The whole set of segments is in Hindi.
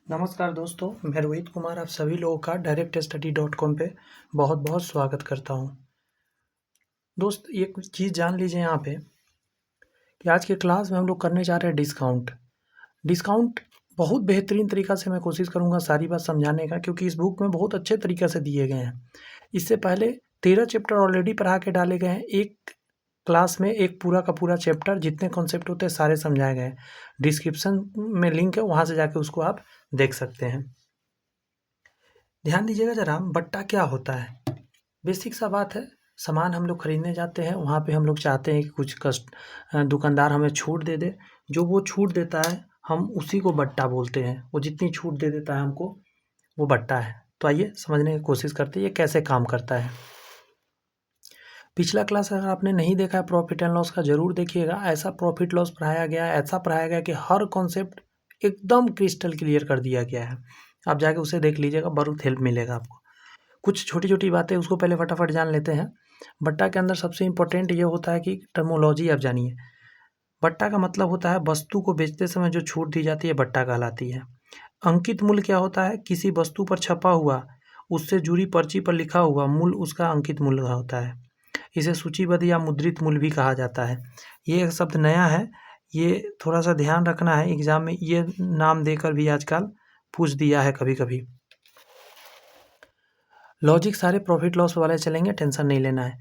नमस्कार दोस्तों, मैं रोहित कुमार आप सभी लोगों का directstudy.com पे बहुत बहुत स्वागत करता हूँ। दोस्त एक चीज़ जान लीजिए यहाँ पे कि आज के क्लास में हम लोग करने जा रहे हैं डिस्काउंट बहुत बेहतरीन तरीक़ा से मैं कोशिश करूँगा सारी बात समझाने का, क्योंकि इस बुक में बहुत अच्छे तरीक़े से दिए गए हैं। इससे पहले 13 चैप्टर ऑलरेडी पढ़ा के डाले गए हैं। एक क्लास में एक पूरा का पूरा चैप्टर जितने कॉन्सेप्ट होते हैं सारे समझाए गए हैं। डिस्क्रिप्शन में लिंक है, वहाँ से जाके उसको आप देख सकते हैं। ध्यान दीजिएगा ज़रा, बट्टा क्या होता है। बेसिक सा बात है, सामान हम लोग खरीदने जाते हैं, वहाँ पे हम लोग चाहते हैं कि कुछ दुकानदार हमें छूट दे दे। जो वो छूट देता है हम उसी को बट्टा बोलते हैं। वो जितनी छूट दे देता है हमको, वो बट्टा है। तो आइए समझने की कोशिश करते हैं ये कैसे काम करता है। पिछला क्लास अगर आपने नहीं देखा है प्रॉफिट एंड लॉस का, ज़रूर देखिएगा। ऐसा प्रॉफिट लॉस पढ़ाया गया है, ऐसा पढ़ाया गया कि हर कॉन्सेप्ट एकदम क्रिस्टल क्लियर कर दिया गया है। आप जाके उसे देख लीजिएगा, बहुत हेल्प मिलेगा आपको। कुछ छोटी छोटी बातें उसको पहले फटाफट जान लेते हैं। बट्टा के अंदर सबसे इम्पोर्टेंट ये होता है कि टर्मोलॉजी आप जानिए। बट्टा का मतलब होता है वस्तु को बेचते समय जो छूट दी जाती है, बट्टा कहलाती है। अंकित मूल्य क्या होता है? किसी वस्तु पर छपा हुआ, उससे जुड़ी पर्ची पर लिखा हुआ मूल्य उसका अंकित मूल्य होता है। इसे सूचीबद्ध या मुद्रित मूल्य भी कहा जाता है। ये एक शब्द नया है, ये थोड़ा सा ध्यान रखना है। एग्जाम में ये नाम देकर भी आजकल पूछ दिया है कभी कभी। लॉजिक सारे प्रॉफिट लॉस वाले चलेंगे, टेंशन नहीं लेना है।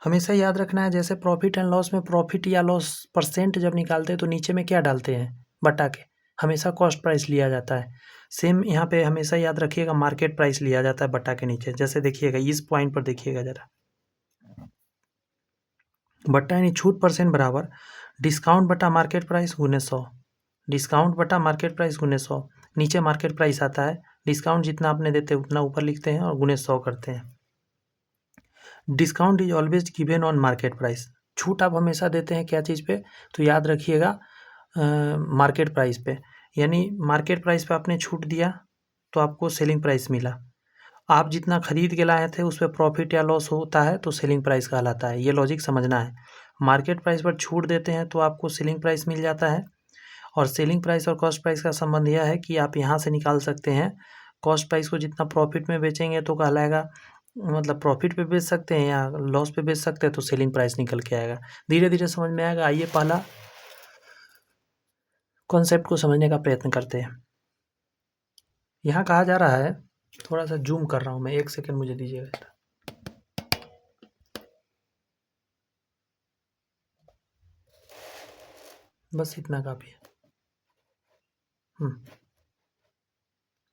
हमेशा याद रखना है, जैसे प्रॉफिट एंड लॉस में प्रॉफिट या लॉस परसेंट जब निकालते हैं तो नीचे में क्या डालते हैं? बटा के। हमेशा कॉस्ट प्राइस लिया जाता है। सेम यहाँ पे हमेशा याद रखिएगा, मार्केट प्राइस लिया जाता है बटा के नीचे। जैसे देखिएगा, इस पॉइंट पर देखिएगा ज़रा, बट्टा यानी छूट परसेंट बराबर डिस्काउंट बटा मार्केट प्राइस गुने 100। डिस्काउंट बटा मार्केट प्राइस गुने 100। नीचे मार्केट प्राइस आता है, डिस्काउंट जितना आपने देते हैं उतना ऊपर लिखते हैं और गुने 100 करते हैं। Discount is always given on market price. छूट आप हमेशा देते हैं क्या चीज़ पे? तो याद रखिएगा, मार्केट प्राइस पे। यानी मार्केट प्राइस पे आपने छूट दिया तो आपको सेलिंग प्राइस मिला। आप जितना खरीद के लाए थे उस पर प्रॉफिट या लॉस होता है तो सेलिंग प्राइस कहलाता है। ये लॉजिक समझना है। मार्केट प्राइस पर छूट देते हैं तो आपको सेलिंग प्राइस मिल जाता है। और सेलिंग प्राइस और कॉस्ट प्राइस का संबंध यह है कि आप यहाँ से निकाल सकते हैं। कॉस्ट प्राइस को जितना प्रॉफिट में बेचेंगे तो कहलाएगा, मतलब प्रॉफिट पे बेच सकते हैं या लॉस पे बेच सकते हैं तो सेलिंग प्राइस निकल के आएगा। धीरे धीरे समझ में आएगा। आइए पहला कॉन्सेप्ट को समझने का प्रयत्न करते हैं। यहाँ कहा जा रहा है, थोड़ा सा जूम कर रहा हूँ मैं, 1 सेकेंड मुझे दीजिएगा। बस इतना काफ़ी है।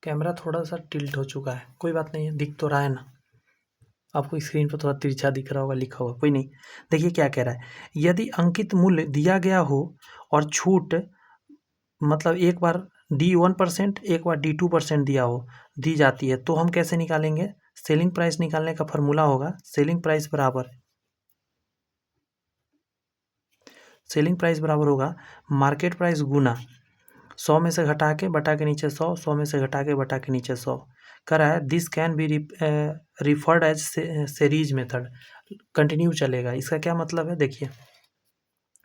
कैमरा थोड़ा सा टिल्ट हो चुका है, कोई बात नहीं है, दिख तो रहा है ना आपको? स्क्रीन पर थोड़ा तिरछा दिख रहा होगा, लिखा हुआ, कोई नहीं। देखिए क्या कह रहा है, यदि अंकित मूल्य दिया गया हो और छूट मतलब एक बार D1%, एक बार D2% दी जाती है, तो हम कैसे निकालेंगे? सेलिंग प्राइस निकालने का फॉर्मूला होगा, सेलिंग प्राइस बराबर होगा मार्केट प्राइस गुना 100 में से घटा के बटा के नीचे 100, 100 में से घटा के बटा के नीचे 100 कर रहा है। This can be referred as series method. Continue चलेगा। इसका क्या मतलब है? देखिए,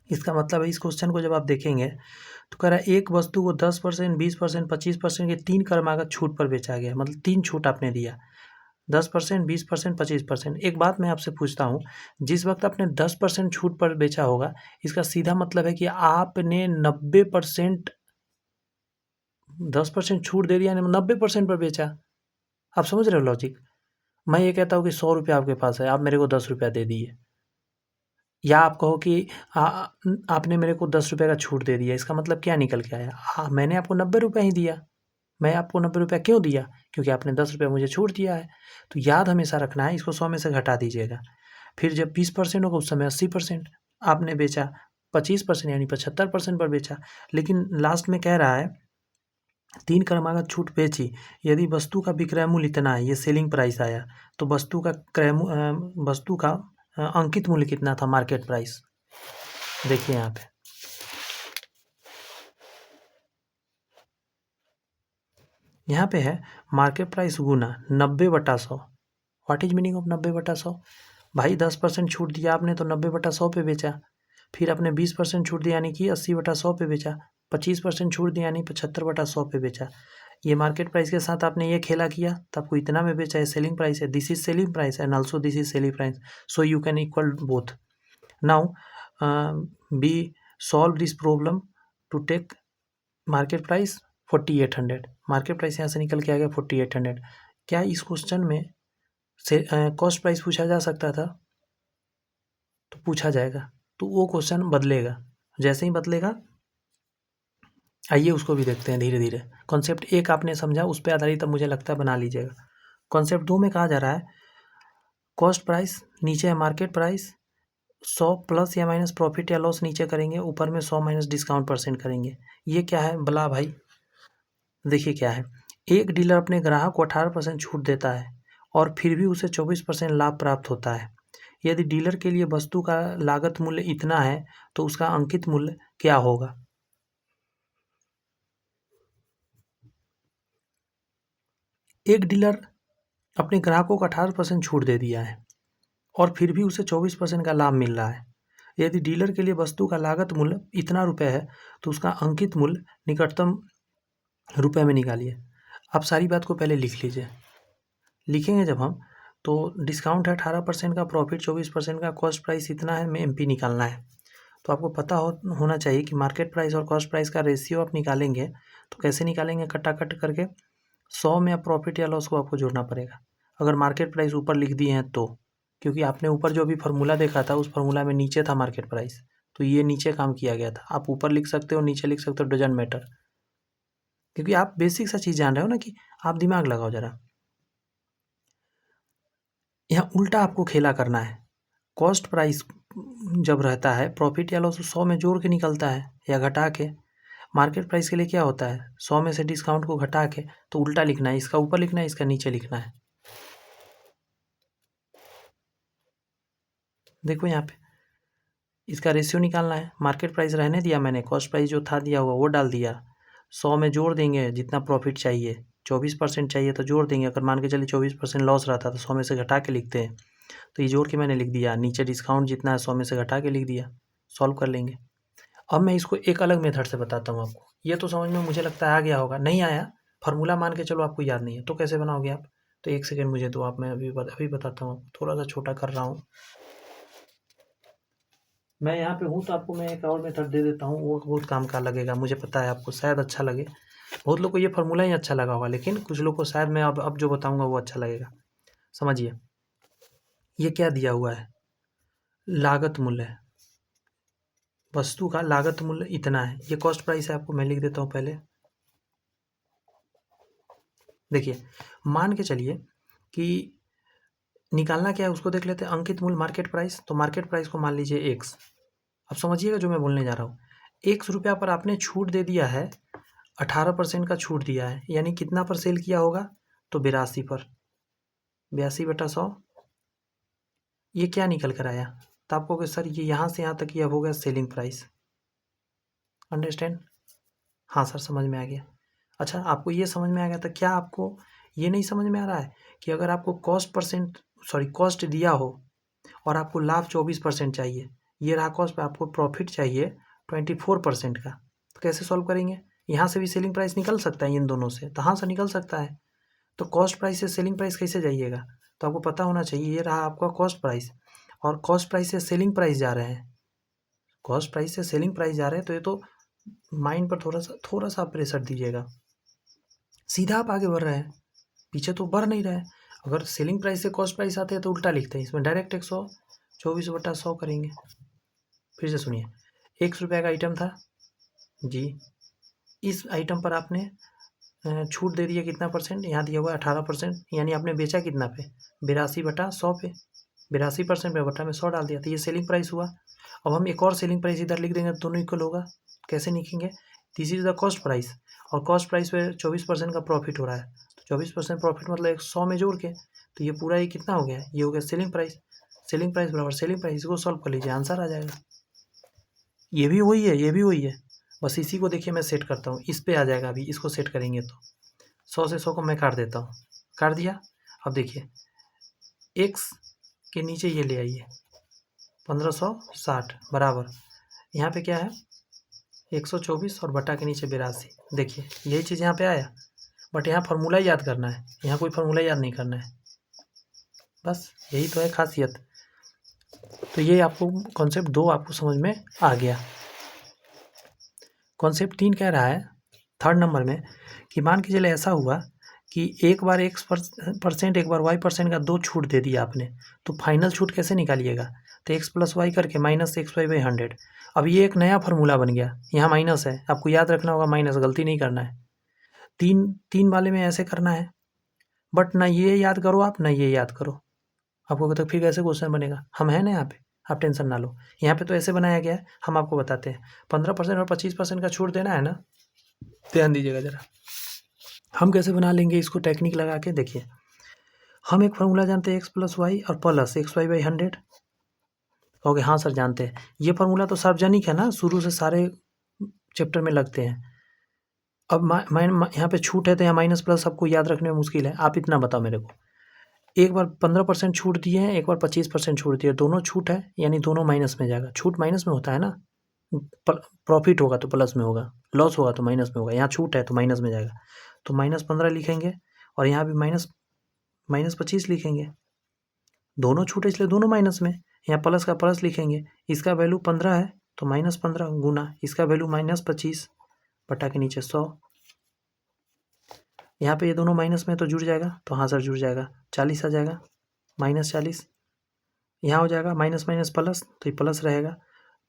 इसका मतलब है, इस क्वेश्चन को जब आप देखेंगे तो कह रहा है एक वस्तु को 10%, 20%, 25% के 3 क्रमागत छूट पर बेचा गया। मतलब 3 छूट आपने दिया, 10%, 20%, 25%। एक बात मैं आपसे पूछता हूँ, जिस वक्त आपने 10% छूट पर बेचा होगा, इसका सीधा मतलब है कि आपने 90%, 10% छूट दे दिया, 90% पर बेचा। आप समझ रहे हो लॉजिक? मैं ये कहता हूँ कि 100 रुपये आपके पास है, आप मेरे को 10 रुपया दे दिए, या आप कहो कि आपने मेरे को 10 रुपये का छूट दे दिया। इसका मतलब क्या निकल के आया? मैंने आपको 90 रुपये ही दिया। मैं आपको 90 रुपया क्यों दिया? क्योंकि आपने 10 रुपये मुझे छूट दिया है। तो याद हमेशा रखना है, इसको 100 में से घटा दीजिएगा। फिर जब 20% होगा उस समय 80% आपने बेचा, 25% यानी 75% पर बेचा। लेकिन लास्ट में कह रहा है 3 क्रमागत छूट बेची, यदि वस्तु का विक्रय मूल्य इतना है, ये सेलिंग प्राइस आया, तो वस्तु का अंकित मूल्य कितना था? Market price. देखिए यहाँ पे है market price Guna 90/100। What is meaning of 90/100? भाई 10% छूट दिया आपने तो 90/100 पे बेचा। फिर आपने 20% छूट दिया यानी कि 80/100 पे बेचा। 25% छूट दिया, यानी 75/100 पे बेचा। ये मार्केट प्राइस के साथ आपने ये खेला किया तो आपको इतना में बेचा है, सेलिंग प्राइस है, this is selling price and also this is selling price, so you can equal both. Now be solve this problem to take market price 4800। Market price यहाँ से निकल के आ गया 4800। क्या इस क्वेश्चन में से कॉस्ट प्राइस पूछा जा सकता था? तो पूछा जाएगा, तो वो क्वेश्चन बदलेगा। जैसे ही बदलेगा, आइए उसको भी देखते हैं धीरे धीरे। कॉन्सेप्ट एक आपने समझा, उस पर आधारित अब मुझे लगता है बना लीजिएगा। कॉन्सेप्ट 2 में कहा जा रहा है कॉस्ट प्राइस नीचे है मार्केट प्राइस, 100 प्लस या माइनस प्रॉफिट या लॉस नीचे करेंगे, ऊपर में 100 माइनस डिस्काउंट परसेंट करेंगे। ये क्या है बला भाई? देखिए क्या है, एक डीलर अपने ग्राहक को 18% छूट देता है और फिर भी उसे 24% लाभ प्राप्त होता है। यदि डीलर के लिए वस्तु का लागत मूल्य इतना है तो उसका अंकित मूल्य क्या होगा? एक डीलर अपने ग्राहकों को 18% छूट दे दिया है और फिर भी उसे 24% का लाभ मिल रहा है। यदि डीलर के लिए वस्तु का लागत मूल्य इतना रुपए है तो उसका अंकित मूल्य निकटतम रुपए में निकालिए। आप सारी बात को पहले लिख लीजिए। लिखेंगे जब हम, तो डिस्काउंट है 18% का, प्रॉफिट 24% का, कॉस्ट प्राइस इतना है, में एमपी निकालना है। तो आपको पता होना चाहिए कि मार्केट प्राइस और कॉस्ट प्राइस का रेशियो आप निकालेंगे तो कैसे निकालेंगे? कटाकट करके 100 में आप प्रॉफिट या लॉस को आपको जोड़ना पड़ेगा। अगर मार्केट प्राइस ऊपर लिख दिए हैं तो, क्योंकि आपने ऊपर जो भी फार्मूला देखा था उस फार्मूला में नीचे था मार्केट प्राइस, तो ये नीचे काम किया गया था। आप ऊपर लिख सकते हो, नीचे लिख सकते हो, डजंट मैटर, क्योंकि आप बेसिक सा चीज़ जान रहे हो ना, कि आप दिमाग लगाओ ज़रा। यहाँ उल्टा आपको खेला करना है। कॉस्ट प्राइस जब रहता है, प्रॉफिट या लॉस 100 में जोड़ के निकलता है या घटा के। मार्केट प्राइस के लिए क्या होता है? 100 में से डिस्काउंट को घटा के, तो उल्टा लिखना है, इसका ऊपर लिखना है, इसका नीचे लिखना है। देखो यहाँ पे इसका रेशियो निकालना है। मार्केट प्राइस रहने दिया मैंने, कॉस्ट प्राइस जो था दिया हुआ वो डाल दिया, 100 में जोड़ देंगे जितना प्रॉफिट चाहिए, 24% चाहिए तो जोड़ देंगे। अगर मान के चलिए 24% लॉस रहता तो 100 में से घटा के लिखते हैं, तो ये जोड़ के मैंने लिख दिया। नीचे डिस्काउंट जितना है 100 में से घटा के लिख दिया, सॉल्व कर लेंगे। अब मैं इसको एक अलग मेथड से बताता हूँ आपको। ये तो समझ में मुझे लगता है आ गया होगा। नहीं आया, फार्मूला मान के चलो आपको याद नहीं है, तो कैसे बनाओगे आप? तो एक सेकेंड मुझे दो, आप, मैं अभी बताता हूँ। थोड़ा सा छोटा कर रहा हूँ मैं, यहाँ पे हूँ तो आपको मैं एक और मेथड दे देता हूँ, वो बहुत काम का लगेगा, मुझे पता है आपको शायद अच्छा लगे। बहुत लोग को ये फार्मूला ही अच्छा लगा होगा, लेकिन कुछ लोग को शायद मैं अब जो बताऊँगा वो अच्छा लगेगा। समझिए, ये क्या दिया हुआ है? लागत मूल्य, वस्तु का लागत मूल्य इतना है। ये कॉस्ट प्राइस है, आपको मैं लिख देता हूँ पहले। देखिए, मान के चलिए कि निकालना क्या है उसको देख लेते हैं। अंकित मूल्य मार्केट प्राइस, तो मार्केट प्राइस को मान लीजिए एक्स। अब समझिएगा जो मैं बोलने जा रहा हूँ। ₹1 पर आपने छूट दे दिया है, 18% का छूट दिया है, यानी कितना पर सेल किया होगा? तो 82 पर, 82/100। ये क्या निकल कर आया? तो आपको कि सर ये यहाँ से यहाँ तक ये हो गया सेलिंग प्राइस। अंडरस्टैंड? हाँ सर, समझ में आ गया। अच्छा, आपको ये समझ में आ गया, तो क्या आपको ये नहीं समझ में आ रहा है कि अगर आपको कॉस्ट दिया हो और आपको लाभ 24% चाहिए, ये रहा कॉस्ट पे, आपको प्रॉफिट चाहिए 24% का, तो कैसे सॉल्व करेंगे? यहाँ से भी सेलिंग प्राइस निकल सकता है इन दोनों से, तो हाँ से निकल सकता है। तो कॉस्ट प्राइस से सेलिंग प्राइस कैसे जाइएगा? तो आपको पता होना चाहिए, ये रहा आपका कॉस्ट प्राइस और कॉस्ट प्राइस से सेलिंग प्राइस जा रहे हैं, कॉस्ट प्राइस से सेलिंग प्राइस जा रहे हैं, तो ये तो माइंड पर थोड़ा सा प्रेशर दीजिएगा। सीधा आप आगे बढ़ रहे हैं, पीछे तो बढ़ नहीं रहे हैं। अगर सेलिंग प्राइस से कॉस्ट प्राइस आते हैं तो उल्टा लिखते हैं, इसमें डायरेक्ट 124/100 करेंगे। फिर से सुनिए, ₹1 का आइटम था जी, इस आइटम पर आपने छूट दे दिया कितना परसेंट? यहाँ दिया हुआ है 18%, यानी आपने बेचा कितना पे? 82/100 पे। 82% पे बटा में 100 डाल दिया, तो ये सेलिंग प्राइस हुआ। अब हम एक और सेलिंग प्राइस इधर लिख देंगे, दोनों इक्वल होगा। कैसे लिखेंगे? This is the cost price और कॉस्ट प्राइस पे 24% का प्रॉफिट हो रहा है, तो 24% प्रॉफिट मतलब 100 में जोड़ के, तो ये पूरा ये कितना हो गया? ये हो गया सेलिंग प्राइस। सेलिंग प्राइस बराबर सेलिंग प्राइस, इसको सॉल्व कर लीजिए, आंसर आ जाएगा। ये भी वही है, ये भी वही है, बस इसी को देखिए मैं सेट करता हूँ, इस पे आ जाएगा। अभी इसको सेट करेंगे तो 100 से 100 को मैं काट देता हूँ, काट दिया। अब देखिए, एक्स के नीचे ये ले आइए, 1560 बराबर, यहाँ पे क्या है? 124 और बटा के नीचे 82। देखिए यही चीज़ यहाँ पे आया, बट यहाँ फार्मूला याद करना है, यहाँ कोई फार्मूला याद नहीं करना है, बस यही तो है खासियत। तो ये आपको कॉन्सेप्ट 2 आपको समझ में आ गया। कॉन्सेप्ट 3 कह रहा है थर्ड नंबर में कि मान के चले ऐसा हुआ कि एक बार x% एक बार y% का 2 छूट दे दिया आपने, तो फाइनल छूट कैसे निकालिएगा? तो x + y करके -xy/100। अब ये एक नया फार्मूला बन गया, यहाँ माइनस है, आपको याद रखना होगा माइनस, गलती नहीं करना है। तीन वाले में ऐसे करना है, बट ना ये याद करो आप, ना ये याद करो, आपको तो फिर कैसे क्वेश्चन बनेगा? हम हैं ना यहाँ पे, आप टेंशन ना लो। यहाँ पे तो ऐसे बनाया गया है, हम आपको बताते हैं। 15% और 25% का छूट देना है ना, ध्यान दीजिएगा ज़रा। हम कैसे बना लेंगे इसको टेक्निक लगा के? देखिए, हम एक फार्मूला जानते हैं x + y और प्लस xy/100। ओके, हाँ सर जानते हैं। ये फार्मूला तो सार्वजनिक है ना, शुरू से सारे चैप्टर में लगते हैं। अब यहाँ पे छूट है तो यहाँ माइनस प्लस सबको याद रखने में मुश्किल है। आप इतना बताओ मेरे को, एक बार 15% छूट दिए हैं, एक बार 25% छूट दिए, दोनों छूट है यानी दोनों माइनस में जाएगा। छूट माइनस में होता है ना, प्रॉफिट होगा तो प्लस में होगा, लॉस होगा तो माइनस में होगा। यहाँ छूट है तो माइनस में जाएगा, तो -15 लिखेंगे और यहाँ भी -25 लिखेंगे। दोनों छूट है इसलिए दोनों माइनस में। यहाँ प्लस का प्लस लिखेंगे, इसका वैल्यू 15 है तो -15 गुना इसका वैल्यू -25 बटा के नीचे 100। यहाँ पे ये दोनों माइनस में तो जुड़ जाएगा, तो हाँ सर जुड़ जाएगा, 40 आ जाएगा, -40। यहाँ हो जाएगा माइनस माइनस प्लस, तो ये प्लस रहेगा।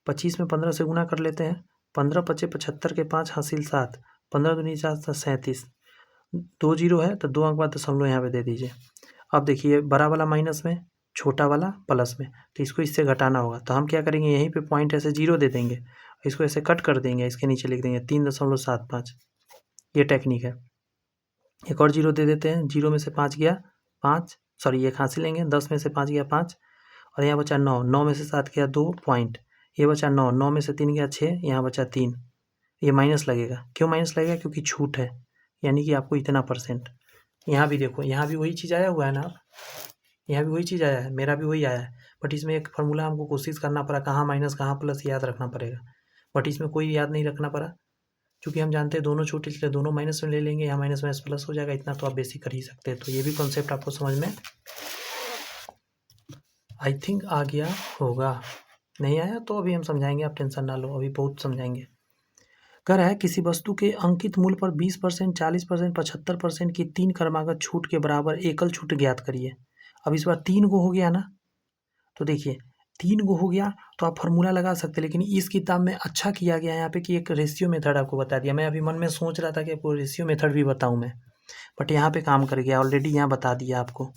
25 में 15 से गुना कर लेते हैं, 15 × 5 = 75 के 5 हासिल 7, 15 दूनी 37, 2 जीरो है तो 2 अंक बाद दशमलव यहाँ पे दे दीजिए। अब देखिए बड़ा वाला माइनस में, छोटा वाला प्लस में, तो इसको इससे घटाना होगा। तो हम क्या करेंगे, यहीं पे पॉइंट ऐसे जीरो दे देंगे, इसको ऐसे कट कर देंगे, इसके नीचे लिख देंगे 3.75। ये टेक्निक है। एक और जीरो दे देते हैं, जीरो में से 5 गया 5, सॉरी एक हासिल लेंगे, 10 में से 5 गया 5 और यहाँ बचा 9, 9 में से 7 गया 2 पॉइंट, ये बचा 9, 9 में से 3 गया 6, यहाँ बचा 3। ये माइनस लगेगा, क्यों माइनस लगेगा? क्योंकि छूट है, यानी कि आपको इतना %। यहाँ भी देखो, यहाँ भी वही चीज़ आया हुआ है ना, यहाँ भी वही चीज़ आया है, मेरा भी वही आया है, बट इसमें एक फार्मूला हमको कोशिश करना पड़ा, कहाँ माइनस कहाँ प्लस याद रखना पड़ेगा, बट इसमें कोई याद नहीं रखना पड़ा क्योंकि हम जानते हैं दोनों छूट इसलिए दोनों माइनस में ले लेंगे, यहाँ माइनस माइनस प्लस हो जाएगा। इतना तो आप बेसिक कर ही सकते हैं। तो ये भी कॉन्सेप्ट आपको समझ में आई थिंक आ गया होगा, नहीं आया तो अभी हम समझाएंगे, आप टेंशन ना लो, अभी बहुत समझाएंगे। कह रहा है किसी वस्तु के अंकित मूल्य पर 20%, 40%, 75% की 3 क्रमागत छूट के बराबर एकल छूट ज्ञात करिए। अब इस बार 3 गो हो गया ना, तो देखिए 3 गो हो गया तो आप फार्मूला लगा सकते हैं, लेकिन इस किताब में अच्छा किया गया है यहाँ पे कि एक रेशियो मेथड आपको बता दिया। मैं अभी मन में सोच रहा था कि आपको रेशियो मेथड भी बताऊँ मैं, बट यहाँ पे काम कर गया, ऑलरेडी यहाँ बता दिया आपको।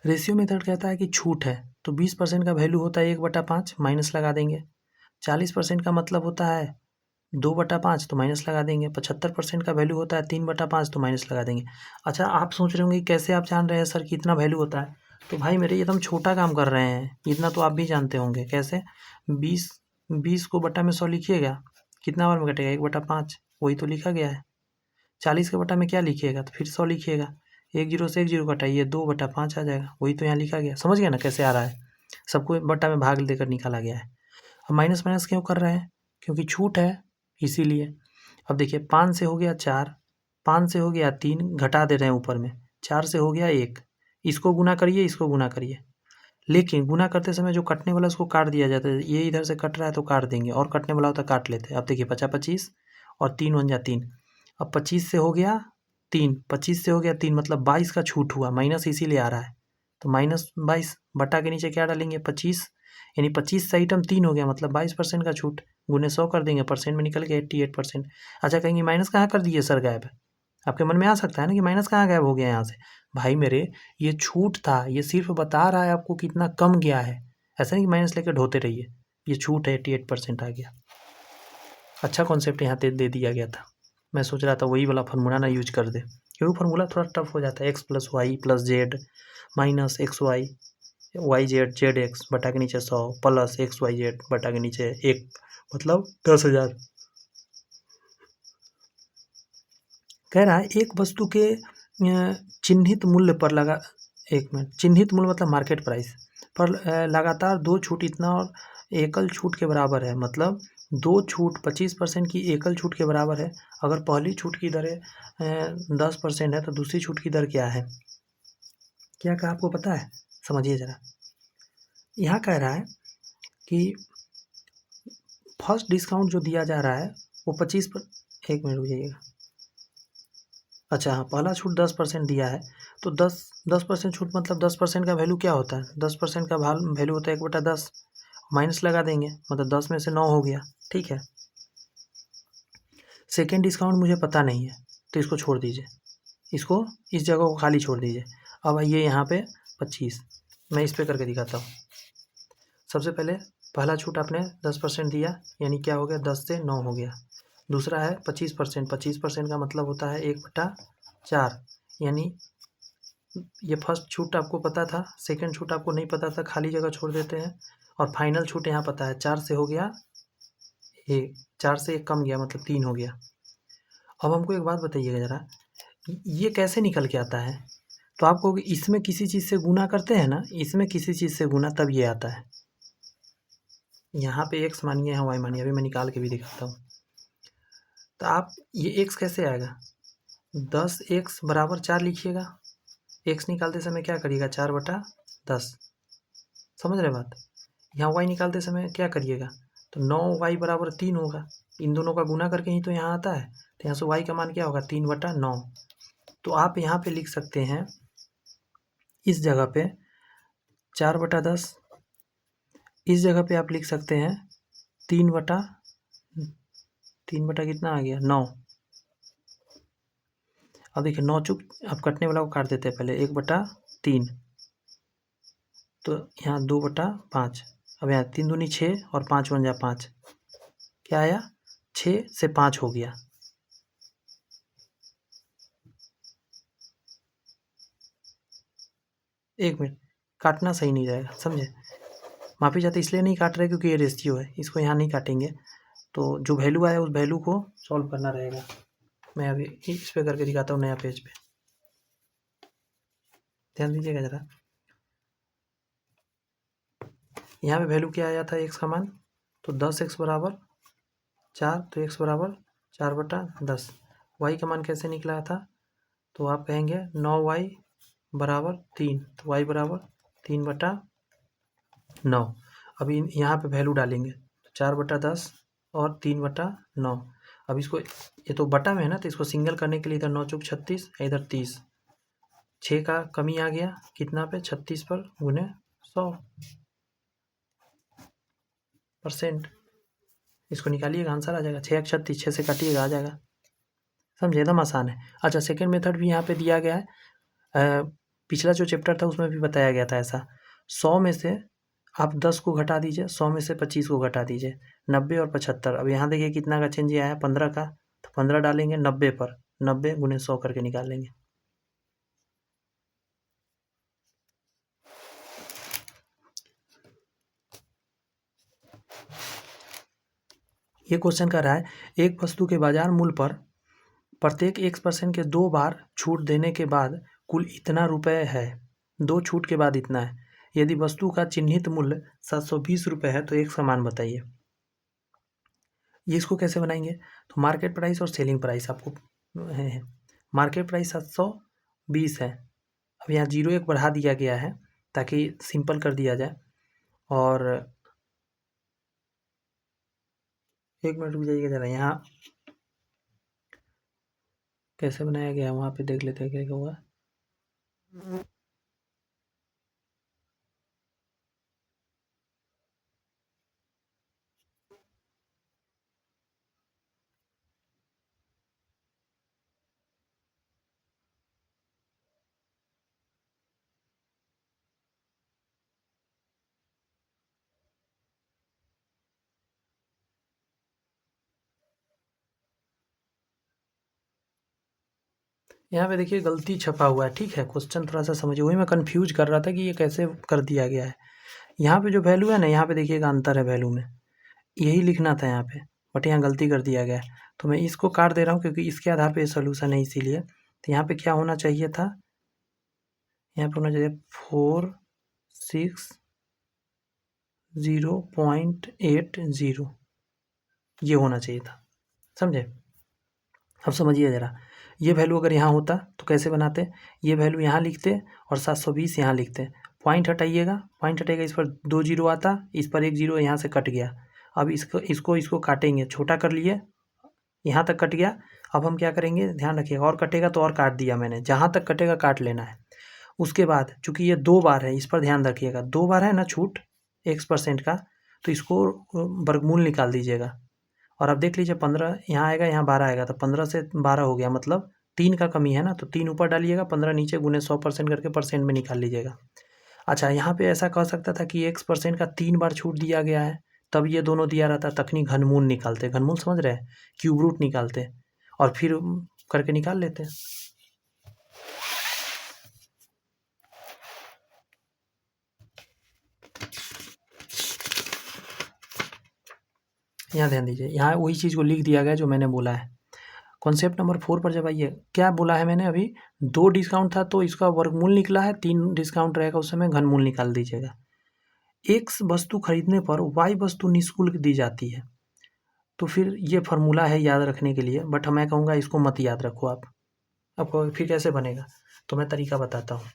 रेशियो मेथड कहता है कि छूट है तो 20% का वैल्यू होता है 1/5, माइनस लगा देंगे। 40% का मतलब होता है 2/5, तो माइनस लगा देंगे। 75% का वैल्यू होता है 3/5, तो माइनस लगा देंगे। अच्छा, आप सोच रहे होंगे कैसे आप जान रहे हैं सर कि इतना वैल्यू होता है? तो भाई मेरे एकदम छोटा काम कर रहे हैं, इतना तो आप भी जानते होंगे। कैसे? 20 को बटा में 100 लिखिएगा, कितना बार में कटेगा? 1/5, वही तो लिखा गया है। 40 के बटा में क्या लिखिएगा? तो फिर 100 लिखिएगा, 1 जीरो से 1 जीरो घटाइए, 2/5 आ जाएगा, वही तो यहाँ लिखा गया। समझ गया ना कैसे आ रहा है? सबको बटा में भाग देकर निकाला गया है। अब माइनस माइनस क्यों कर रहे हैं? क्योंकि छूट है इसीलिए। अब देखिए 5 से हो गया 4, 5 से हो गया 3, घटा दे रहे हैं ऊपर में, 4 से हो गया 1, इसको गुना करिए, इसको गुना करिए, लेकिन गुना करते समय जो कटने वाला उसको काट दिया जाता है। ये इधर से कट रहा है तो काट देंगे, और कटने वाला होता है काट लेते हैं। अब देखिए 50 25 और 3 × 3। अब 25 से हो गया 3, 25 से हो गया 3, मतलब 22 का छूट हुआ, माइनस इसीलिए आ रहा है। तो -22 बटा के नीचे क्या डालेंगे? 25, यानी 25 से आइटम 3 हो गया, मतलब 22% का छूट, गुने 100 कर देंगे, परसेंट में निकल गया 88%। अच्छा, कहेंगे माइनस कहाँ कर दिए सर गायब? आपके मन में आ सकता है ना कि माइनस कहाँ गायब हो गया यहाँ से। भाई मेरे, ये छूट था, ये सिर्फ बता रहा है आपको कितना कम गया है, ऐसा नहीं कि माइनस लेकर ढोते रहिए। ये छूट है, 88% आ गया। अच्छा कॉन्सेप्ट यहाँ दे दिया गया था। मैं सोच रहा था वही वाला फार्मूला ना यूज कर दे, क्योंकि फार्मूला थोड़ा टफ हो जाता है। x + y + z minus xy yz zx बटा के नीचे 100 प्लस xyz बटा के नीचे 1, मतलब 10,000। कह रहा है एक वस्तु के चिन्हित मूल्य पर लगा, एक मिनट, चिन्हित मूल्य मतलब मार्केट प्राइस पर लगातार 2 छूट इतना और एकल छूट के बराबर है, मतलब दो छूट 25% की एकल छूट के बराबर है। अगर पहली छूट की दर 10% है तो दूसरी छूट की दर क्या है? क्या कहा आपको पता है? समझिए ज़रा। यहाँ कह रहा है कि फर्स्ट डिस्काउंट जो दिया जा रहा है वो 25 पर, एक मिनट रुक जाइएगा। अच्छा हाँ, पहला छूट 10% दिया है तो 10% छूट मतलब 10% का वैल्यू क्या होता है? 10% का वैल्यू होता है 1/10, माइनस लगा देंगे मतलब 10 में से 9 हो गया। ठीक है, सेकेंड डिस्काउंट मुझे पता नहीं है तो इसको छोड़ दीजिए, इसको इस जगह को खाली छोड़ दीजिए। अब आइए यहाँ पे 25, मैं इस पे करके दिखाता हूँ। सबसे पहले पहला छूट आपने 10% दिया यानी क्या हो गया? 10 से 9 हो गया। दूसरा है 25%, 25% का मतलब होता है 1/4, यानी ये फर्स्ट छूट आपको पता था, सेकंड छूट आपको नहीं पता था, खाली जगह छोड़ देते हैं। और फाइनल छूट यहाँ पता है 4 से हो गया, 4 से 1 कम गया मतलब 3 हो गया। अब हमको एक बात बताइएगा ज़रा, ये कैसे निकल के आता है? तो आपको इसमें किसी चीज़ से गुना करते हैं ना, इसमें किसी चीज़ से गुना तब ये आता है। यहाँ पे x मानिए, यहाँ y मानिए, अभी मैं निकाल के भी दिखाता हूँ। तो आप ये x कैसे आएगा? 10x बराबर 4 लिखिएगा। x निकालते समय क्या करिएगा? 4/10, समझ रहे बात? यहाँ y निकालते समय क्या करिएगा? तो 9y बराबर 3 होगा। इन दोनों का गुना करके ही तो यहाँ आता है, तो यहाँ से y का मान क्या होगा? 3/9। तो आप यहाँ पे लिख सकते हैं इस जगह पे 4/10, इस जगह पे आप लिख सकते हैं 3/3 कितना आ गया? 9। अब देखिए 9 चुक, आप कटने वाला को काट देते हैं पहले, 1/3, तो यहाँ 2/5। अब यहाँ 3 दूनी 6 और 5 बन जा 5, क्या आया? 6 से 5 हो गया। एक मिनट, काटना सही नहीं रहेगा, समझे? माफी चाहते इसलिए नहीं काट रहे क्योंकि ये रेशियो है, इसको यहाँ नहीं काटेंगे। तो जो वैल्यू आया उस वैल्यू को सॉल्व करना रहेगा। मैं अभी इस पे करके दिखाता हूँ नया पेज पे, ध्यान दीजिएगा ज़रा। यहाँ पे वैल्यू क्या आया था x का मान? तो 10x बराबर 4, तो x बराबर 4/10। y का मान कैसे निकला था? तो आप कहेंगे 9y बराबर 3, तो y बराबर 3/9। अभी यहाँ पे वैल्यू डालेंगे, 4/10 और 3/9। अब इसको, ये तो बटा में है ना, तो इसको सिंगल करने के लिए इधर 9 चौक 36, इधर 30, 6 का कमी आ गया कितना पे? 36 पर गुने 100%। इसको निकालिएगा, आंसर आ जाएगा 6 36, 6 से काटिएगा आ जाएगा। समझे? एकदम आसान है। अच्छा, सेकेंड मेथड भी यहाँ पे दिया गया है। पिछला जो चैप्टर था उसमें भी बताया गया था ऐसा। 100 में से आप 10 को घटा दीजिए, 100 में से 25 को घटा दीजिए, 90 और 75। अब यहाँ देखिए कितना का चेंज आया है? 15 का, तो 15 डालेंगे 90 पर, 90 गुने 100 करके निकाल लेंगे। ये क्वेश्चन कर रहा है, एक वस्तु के बाजार मूल्य पर प्रत्येक x% के 2 बार छूट देने के बाद कुल इतना रुपए है। 2 छूट के बाद इतना है। यदि वस्तु का चिन्हित मूल्य 720 रुपये है तो x का मान बताइए। ये इसको कैसे बनाएंगे? तो मार्केट प्राइस और सेलिंग प्राइस आपको है। मार्केट प्राइस 720 है। अब यहाँ 0 1 बढ़ा दिया गया है ताकि सिंपल कर दिया जाए। और एक मिनट रुक जाइएगा ज़रा, यहाँ कैसे बनाया गया है वहाँ पे देख लेते हैं क्या क्या हुआ। यहाँ पे देखिए गलती छपा हुआ है, ठीक है? क्वेश्चन थोड़ा सा समझिए, वही मैं कंफ्यूज कर रहा था कि ये कैसे कर दिया गया है। यहाँ पे जो वैल्यू है ना, यहाँ पे देखिएगा अंतर है वैल्यू में, यही लिखना था यहाँ पे, बट यहाँ गलती कर दिया गया है। तो मैं इसको काट दे रहा हूँ क्योंकि इसके आधार पे सोल्यूशन है इसीलिए। तो यहाँ पे क्या होना चाहिए था? यहाँ पे होना चाहिए 460.80। ये होना चाहिए था, समझे। अब समझिए ज़रा, ये वैल्यू अगर यहाँ होता तो कैसे बनाते, ये वैल्यू यहाँ लिखते और 720 यहाँ लिखते। पॉइंट हटाइएगा, पॉइंट हटेगा, इस पर 2 जीरो आता, इस पर 1 जीरो यहाँ से कट गया। अब इसको काटेंगे, छोटा कर लिए, यहाँ तक कट गया। अब हम क्या करेंगे, ध्यान रखिएगा, और कटेगा तो और काट दिया मैंने, जहाँ तक कटेगा काट लेना है। उसके बाद चूंकि ये 2 बार है, इस पर ध्यान रखिएगा, 2 बार है ना छूट x% का, तो इसको वर्गमूल निकाल दीजिएगा। और अब देख लीजिए 15 यहाँ आएगा, यहाँ 12 आएगा, तो 15 से 12 हो गया, मतलब 3 का कमी है ना, तो 3 ऊपर डालिएगा, 15 नीचे, गुने 100% करके परसेंट में निकाल लीजिएगा। अच्छा, यहाँ पे ऐसा कह सकता था कि x% का 3 बार छूट दिया गया है, तब ये दोनों दिया रहता, तखनी घनमूल निकालते, घनमूल समझ रहे हैं, क्यूब रूट निकालते और फिर करके निकाल लेते। यहाँ ध्यान दीजिए, यहाँ वही चीज़ को लिख दिया गया जो मैंने बोला है। कॉन्सेप्ट नंबर 4 पर जब आइए, क्या बोला है मैंने अभी, 2 डिस्काउंट था तो इसका वर्गमूल निकला है, 3 डिस्काउंट रहेगा उस समय घनमूल निकाल दीजिएगा। एक्स वस्तु खरीदने पर वाई वस्तु निःशुल्क दी जाती है, तो फिर ये फार्मूला है याद रखने के लिए, बट मैं कहूँगा इसको मत याद रखो आप। आपको फिर कैसे बनेगा, तो मैं तरीका बताता हूँ।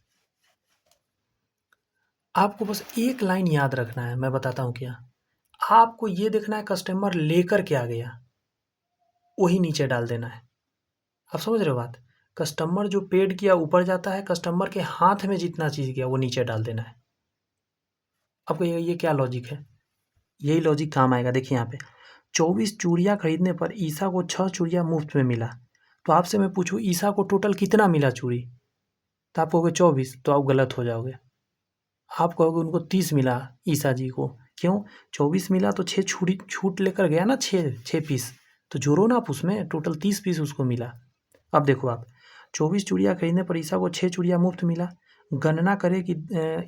आपको बस एक लाइन याद रखना है, मैं बताता हूँ क्या। आपको ये देखना है कस्टमर लेकर क्या गया, वही नीचे डाल देना है। आप समझ रहे हो बात, कस्टमर जो पेड किया ऊपर जाता है, कस्टमर के हाथ में जितना चीज़ गया वो नीचे डाल देना है। आपको ये क्या लॉजिक है, यही लॉजिक काम आएगा। देखिए यहाँ पे 24 चूड़ियाँ खरीदने पर ईसा को 6 चूड़ियाँ मुफ्त में मिला, तो आपसे मैं पूछूँ ईसा को टोटल कितना मिला चूड़ी, तो आप कहोगे 24, तो आप गलत हो जाओगे। आप कहोगे उनको 30 मिला ईसा जी को, क्यों, 24 मिला तो 6 छूट लेकर गया ना, 6 पीस, तो जोड़ो ना आप उसमें, टोटल 30 पीस उसको मिला। अब देखो आप, 24 चूड़ियाँ खरीदने पर ईसा को 6 चूड़ियाँ मुफ्त मिला, गणना करें कि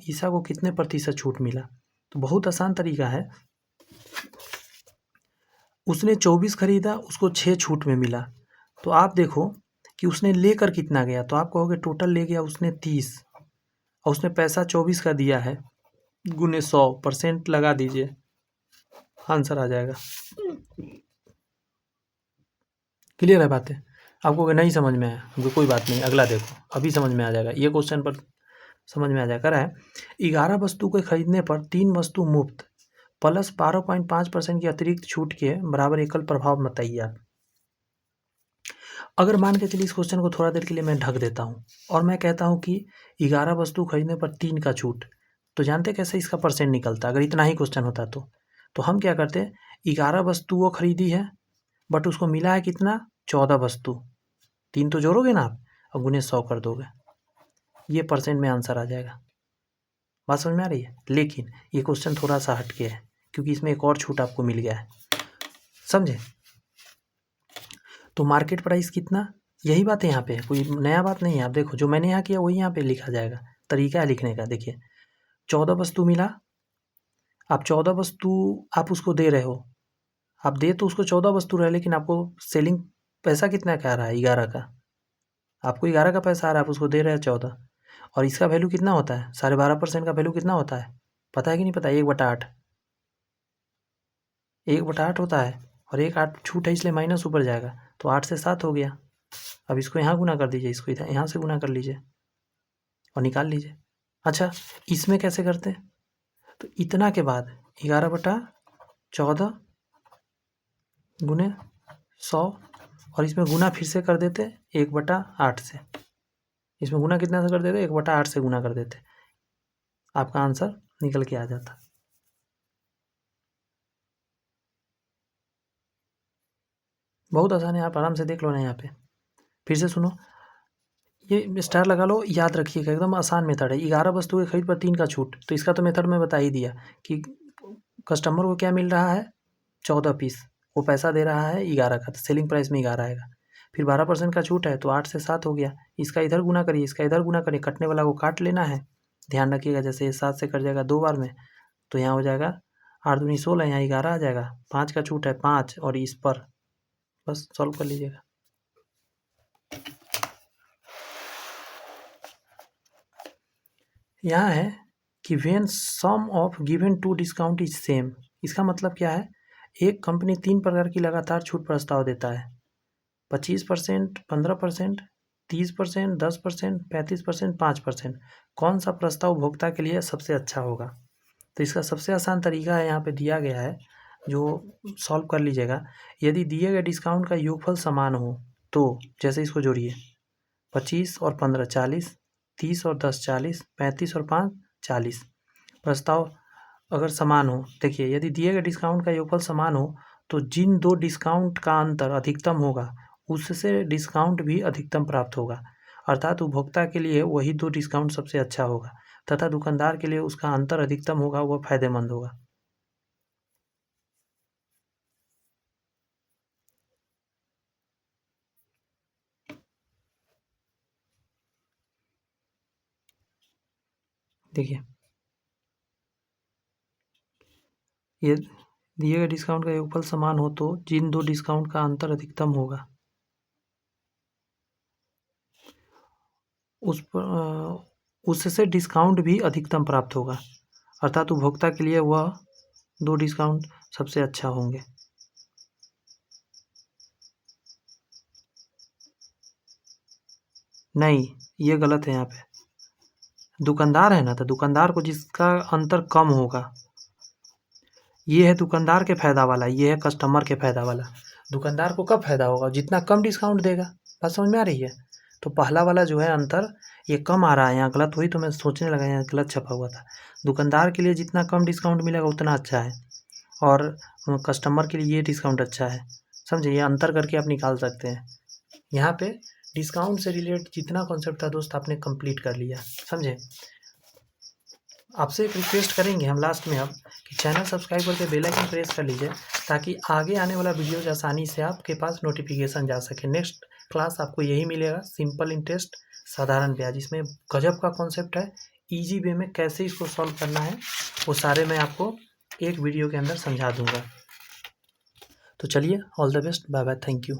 ईसा को कितने प्रतिशत छूट मिला। तो बहुत आसान तरीका है, उसने 24 खरीदा, उसको 6 छूट में मिला, तो आप देखो कि उसने लेकर कितना गया, तो आप कहोगे टोटल ले गया उसने 30, और उसने पैसा 24 का दिया है, गुने 100% लगा दीजिए, आंसर आ जाएगा। क्लियर है बातें, आपको अगर नहीं समझ में आया तो कोई बात नहीं, अगला देखो, अभी समझ में आ जाएगा, ये क्वेश्चन पर समझ में आ जाएगा। है 11 वस्तु के खरीदने पर 3 वस्तु मुफ्त प्लस 12.5% की अतिरिक्त छूट के बराबर एकल प्रभाव बताइए आप। अगर मान के चलिए इस क्वेश्चन को थोड़ा देर के लिए मैं ढक देता हूँ और मैं कहता हूँ कि 11 वस्तु खरीदने पर 3 का छूट, तो जानते कैसे इसका परसेंट निकलता, अगर इतना ही क्वेश्चन होता तो हम क्या करते, 11 वस्तु वो खरीदी है, बट उसको मिला है कितना, 14 वस्तु, 3 तो जोड़ोगे ना आप और गुने 100 कर दोगे, ये परसेंट में आंसर आ जाएगा। बात समझ में आ रही है, लेकिन ये क्वेश्चन थोड़ा सा हटके है क्योंकि इसमें एक और छूट आपको मिल गया है, समझे। तो मार्केट प्राइस कितना, यही बात है यहाँ पे, कोई नया बात नहीं है। आप देखो जो मैंने यहाँ किया वही यहाँ पे लिखा जाएगा, तरीका है लिखने का। देखिए 14 वस्तु मिला, आप 14 वस्तु आप उसको दे रहे हो, आप दे तो उसको 14 वस्तु रहे, लेकिन आपको सेलिंग पैसा कितना का आ रहा है, 11 का, आपको 11 का पैसा आ रहा है, आप उसको दे रहे हैं 14, और इसका वैल्यू कितना होता है, 12.5% का वैल्यू कितना होता है, पता है कि नहीं पता, 1/8, 1/8 होता है, और 1/8 छूट है इसलिए माइनस ऊपर जाएगा, तो 8 से 7 हो गया। अब इसको यहाँ गुना कर दीजिए, इसको इधर यहाँ से गुना कर लीजिए और निकाल लीजिए। अच्छा, इसमें कैसे करते हैं, तो इतना के बाद 11/14 गुने 100, और इसमें गुना फिर से कर देते 1/8 से, इसमें गुना कितना से कर देते, 1/8 से गुना कर देते, आपका आंसर निकल के आ जाता। बहुत आसान है, आप आराम से देख लो ना। यहाँ पे फिर से सुनो, ये स्टार लगा लो, याद रखिएगा, एकदम आसान मेथड है। 11 वस्तु के खरीद पर 3 का छूट, तो इसका तो मेथड मैं बता ही दिया कि कस्टमर को क्या मिल रहा है, 14 पीस, वो पैसा दे रहा है 11 का, तो सेलिंग प्राइस में 11 आएगा, फिर 12% का छूट है तो 8 से 7 हो गया, इसका इधर गुना करिए, इसका इधर गुना करिए, कटने वाला को काट लेना है। ध्यान रखिएगा, जैसे ये 7 से कट जाएगा 2 बार में, तो यहाँ हो जाएगा 8 दूनी 16, यहाँ 11 आ जाएगा, 5 का छूट है 5, और इस पर बस सॉल्व कर लीजिएगा। यहाँ है कि when sum of given two discount is same, इसका मतलब क्या है, एक कंपनी 3 प्रकार की लगातार छूट प्रस्ताव देता है, 25%, 15%, 30%, 10%, 35%, 5%। कौन सा प्रस्ताव उपभोक्ता के लिए सबसे अच्छा होगा? तो इसका सबसे आसान तरीका है, यहाँ पे दिया गया है, जो सॉल्व कर लीजिएगा। यदि दिए गए डिस्काउंट का योगफल समान हो तो जैसे इसको जोड़िए, 25 और 15 40, 30 और 10 40, 35 और 5 40। प्रस्ताव अगर समान हो, देखिए यदि दिए गए डिस्काउंट का योगफल समान हो तो जिन दो डिस्काउंट का अंतर अधिकतम होगा उससे डिस्काउंट भी अधिकतम प्राप्त होगा, अर्थात उपभोक्ता के लिए वही दो डिस्काउंट सबसे अच्छा होगा तथा दुकानदार के लिए उसका अंतर अधिकतम होगा, वह फायदेमंद होगा। देखिए ये दिए गए डिस्काउंट का योगफल समान हो तो जिन दो डिस्काउंट का अंतर अधिकतम होगा उससे डिस्काउंट भी अधिकतम प्राप्त होगा, अर्थात उपभोक्ता के लिए वह दो डिस्काउंट सबसे अच्छा होंगे। नहीं, ये गलत है। यहाँ पे दुकानदार है ना, तो दुकानदार को जिसका अंतर कम होगा, ये है दुकानदार के फायदा वाला, ये है कस्टमर के फायदा वाला। दुकानदार को कब फायदा होगा? जितना कम डिस्काउंट देगा। बात समझ में आ रही है? तो पहला वाला जो है अंतर ये कम आ रहा है, यहाँ गलत हुई तो मैं सोचने लगा यहाँ गलत छपा हुआ था। दुकानदार के लिए जितना कम डिस्काउंट मिलेगा उतना अच्छा है, और कस्टमर के लिए ये डिस्काउंट अच्छा है। समझे? ये अंतर करके आप निकाल सकते हैं। यहाँ पे डिस्काउंट से रिलेटेड जितना कॉन्सेप्ट था दोस्त आपने कंप्लीट कर लिया, समझे? आपसे एक रिक्वेस्ट करेंगे हम लास्ट में अब कि चैनल सब्सक्राइब करके बेल आइकन प्रेस कर लीजिए ताकि आगे आने वाला वीडियोज आसानी से आपके पास नोटिफिकेशन जा सके। नेक्स्ट क्लास आपको यही मिलेगा, सिंपल इंटरेस्ट साधारण ब्याज। इसमें गजब का कॉन्सेप्ट है, इजी वे में कैसे इसको सॉल्व करना है वो सारे मैं आपको एक वीडियो के अंदर समझा दूंगा। तो चलिए, all the best, bye bye, thank you.